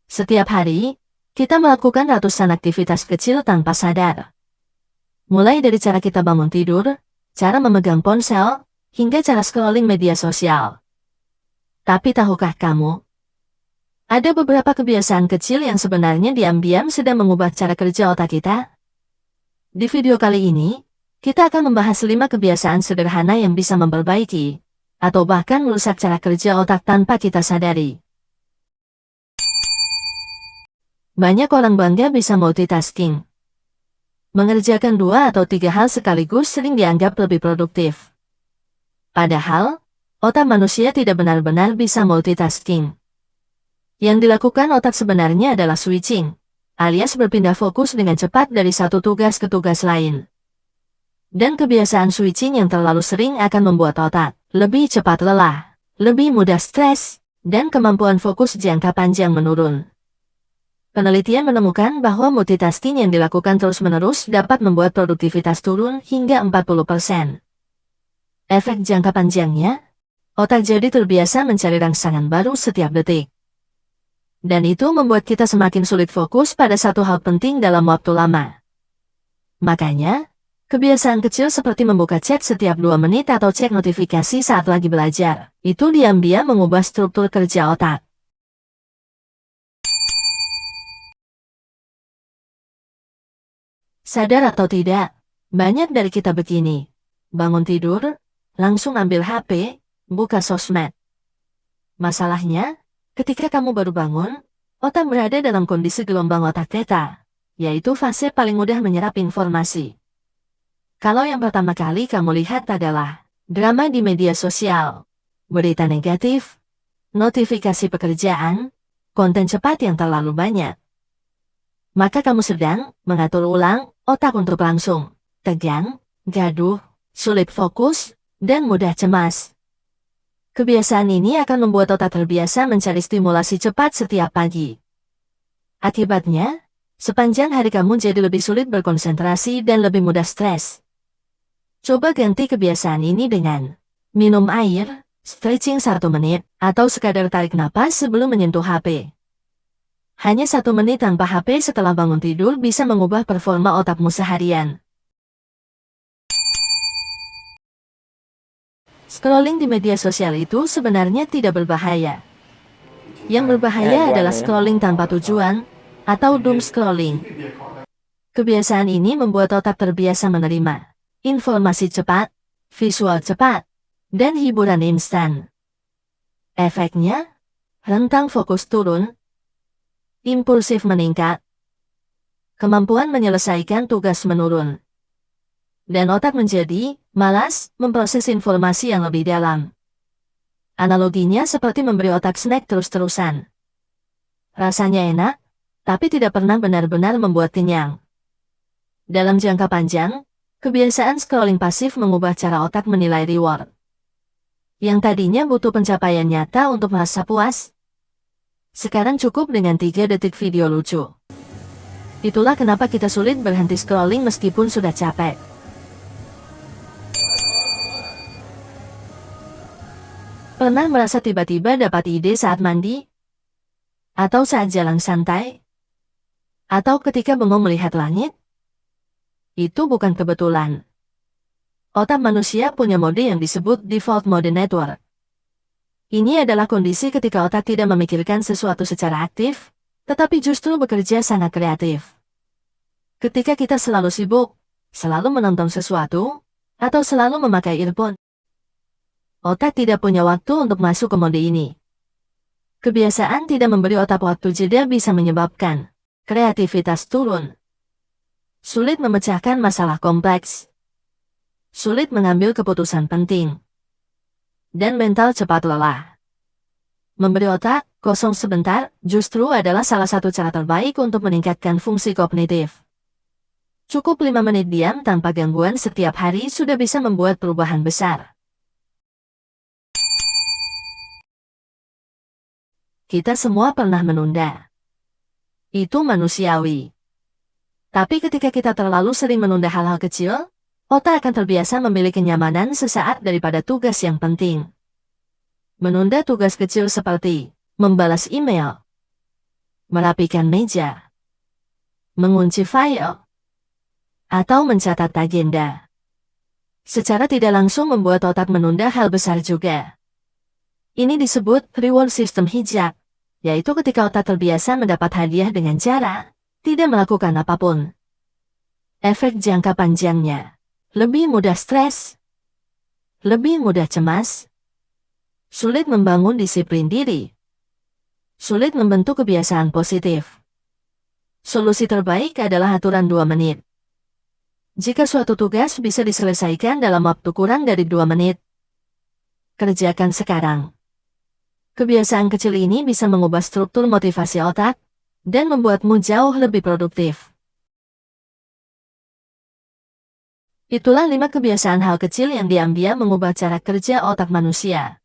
Setiap hari, kita melakukan ratusan aktivitas kecil tanpa sadar. Mulai dari cara kita bangun tidur, cara memegang ponsel, hingga cara scrolling media sosial. Tapi tahukah kamu, ada beberapa kebiasaan kecil yang sebenarnya diam-diam sedang mengubah cara kerja otak kita? Di video kali ini, kita akan membahas 5 kebiasaan sederhana yang bisa memperbaiki, atau bahkan merusak cara kerja otak tanpa kita sadari. Banyak orang bangga bisa multitasking. Mengerjakan 2 atau 3 hal sekaligus sering dianggap lebih produktif. Padahal, otak manusia tidak benar-benar bisa multitasking. Yang dilakukan otak sebenarnya adalah switching, alias berpindah fokus dengan cepat dari satu tugas ke tugas lain. Dan kebiasaan switching yang terlalu sering akan membuat otak lebih cepat lelah, lebih mudah stres, dan kemampuan fokus jangka panjang menurun. Penelitian menemukan bahwa multitasking yang dilakukan terus-menerus dapat membuat produktivitas turun hingga 40%. Efek jangka panjangnya, otak jadi terbiasa mencari rangsangan baru setiap detik. Dan itu membuat kita semakin sulit fokus pada satu hal penting dalam waktu lama. Makanya, kebiasaan kecil seperti membuka chat setiap 2 menit atau cek notifikasi saat lagi belajar, itu diam-diam mengubah struktur kerja otak. Sadar atau tidak, banyak dari kita begini. Bangun tidur, langsung ambil HP, buka sosmed. Masalahnya, ketika kamu baru bangun, otak berada dalam kondisi gelombang otak theta, yaitu fase paling mudah menyerap informasi. Kalau yang pertama kali kamu lihat adalah drama di media sosial, berita negatif, notifikasi pekerjaan, konten cepat yang terlalu banyak, maka kamu sedang mengatur ulang otak untuk langsung tegang, gaduh, sulit fokus, dan mudah cemas. Kebiasaan ini akan membuat otak terbiasa mencari stimulasi cepat setiap pagi. Akibatnya, sepanjang hari kamu jadi lebih sulit berkonsentrasi dan lebih mudah stres. Coba ganti kebiasaan ini dengan minum air, stretching 1 menit, atau sekadar tarik napas sebelum menyentuh HP. Hanya 1 menit tanpa HP setelah bangun tidur bisa mengubah performa otakmu seharian. Scrolling di media sosial itu sebenarnya tidak berbahaya. Yang berbahaya adalah scrolling tanpa tujuan, atau doom scrolling. Kebiasaan ini membuat otak terbiasa menerima informasi cepat, visual cepat, dan hiburan instan. Efeknya, rentang fokus turun, impulsif meningkat, kemampuan menyelesaikan tugas menurun, dan otak menjadi malas memproses informasi yang lebih dalam. Analoginya seperti memberi otak snack terus-terusan. Rasanya enak, tapi tidak pernah benar-benar membuat kenyang. Dalam jangka panjang, kebiasaan scrolling pasif mengubah cara otak menilai reward. Yang tadinya butuh pencapaian nyata untuk merasa puas, sekarang cukup dengan 3 detik video lucu. Itulah kenapa kita sulit berhenti scrolling meskipun sudah capek. Pernah merasa tiba-tiba dapat ide saat mandi? Atau saat jalan santai? Atau ketika bengong melihat langit? Itu bukan kebetulan. Otak manusia punya mode yang disebut default mode network. Ini adalah kondisi ketika otak tidak memikirkan sesuatu secara aktif, tetapi justru bekerja sangat kreatif. Ketika kita selalu sibuk, selalu menonton sesuatu, atau selalu memakai earphone, otak tidak punya waktu untuk masuk ke mode ini. Kebiasaan tidak memberi otak waktu jeda bisa menyebabkan kreativitas turun, sulit memecahkan masalah kompleks, sulit mengambil keputusan penting, dan mental cepat lelah. Memberi otak kosong sebentar justru adalah salah satu cara terbaik untuk meningkatkan fungsi kognitif. Cukup 5 menit diam tanpa gangguan setiap hari sudah bisa membuat perubahan besar. Kita semua pernah menunda. Itu manusiawi. Tapi ketika kita terlalu sering menunda hal-hal kecil, otak akan terbiasa memilih kenyamanan sesaat daripada tugas yang penting. Menunda tugas kecil seperti membalas email, merapikan meja, mengunci file, atau mencatat agenda. Secara tidak langsung membuat otak menunda hal besar juga. Ini disebut reward system hijab, yaitu ketika otak terbiasa mendapat hadiah dengan cara tidak melakukan apapun. Efek jangka panjangnya, lebih mudah stres, lebih mudah cemas, sulit membangun disiplin diri, sulit membentuk kebiasaan positif. Solusi terbaik adalah aturan 2 menit. Jika suatu tugas bisa diselesaikan dalam waktu kurang dari 2 menit, kerjakan sekarang. Kebiasaan kecil ini bisa mengubah struktur motivasi otak dan membuatmu jauh lebih produktif. Itulah 5 kebiasaan hal kecil yang diam-diam mengubah cara kerja otak manusia.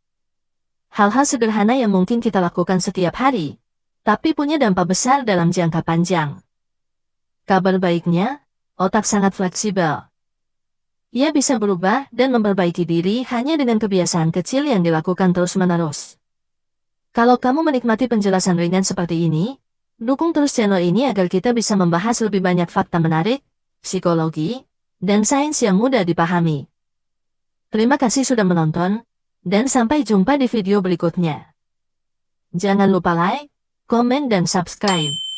Hal-hal sederhana yang mungkin kita lakukan setiap hari, tapi punya dampak besar dalam jangka panjang. Kabar baiknya, otak sangat fleksibel. Ia bisa berubah dan memperbaiki diri hanya dengan kebiasaan kecil yang dilakukan terus-menerus. Kalau kamu menikmati penjelasan ringan seperti ini, dukung terus channel ini agar kita bisa membahas lebih banyak fakta menarik, psikologi, dan sains yang mudah dipahami. Terima kasih sudah menonton, dan sampai jumpa di video berikutnya. Jangan lupa like, komen, dan subscribe.